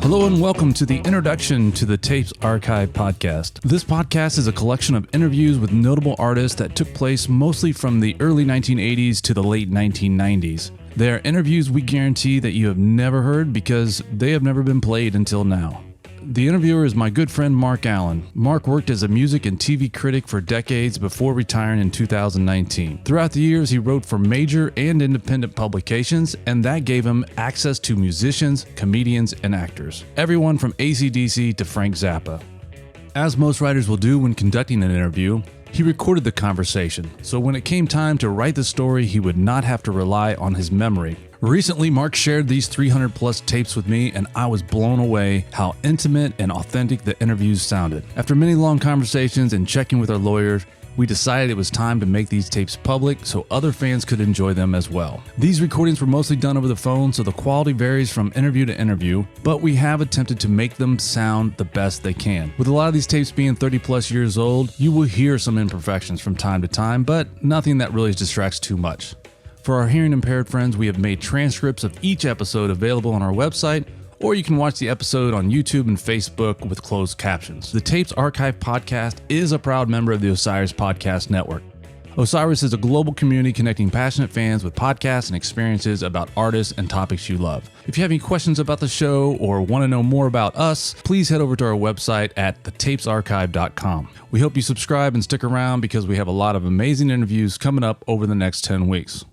Hello and welcome to the introduction to the Tapes Archive podcast. This podcast is a collection of interviews with notable artists that took place mostly from the early 1980s to the late 1990s. They are interviews we guarantee that you have never heard because they have never been played until now. The interviewer is my good friend Marc Allan. Marc worked as a music and TV critic for decades before retiring in 2019. Throughout the years, he wrote for major and independent publications, and that gave him access to musicians, comedians, and actors. Everyone from AC/DC to Frank Zappa. As most writers will do when conducting an interview, he recorded the conversation, so when it came time to write the story, he would not have to rely on his memory. Recently, Marc shared these 300 plus tapes with me, and I was blown away how intimate and authentic the interviews sounded. After many long conversations and checking with our lawyers, we decided it was time to make these tapes public so other fans could enjoy them as well. These recordings were mostly done over the phone, so the quality varies from interview to interview, but we have attempted to make them sound the best they can. With a lot of these tapes being 30 plus years old, you will hear some imperfections from time to time, but nothing that really distracts too much. For our hearing impaired friends, we have made transcripts of each episode available on our website, or you can watch the episode on YouTube and Facebook with closed captions. The Tapes Archive podcast is a proud member of the Osiris Podcast Network. Osiris is a global community connecting passionate fans with podcasts and experiences about artists and topics you love. If you have any questions about the show or want to know more about us, please head over to our website at thetapesarchive.com. We hope you subscribe and stick around because we have a lot of amazing interviews coming up over the next 10 weeks.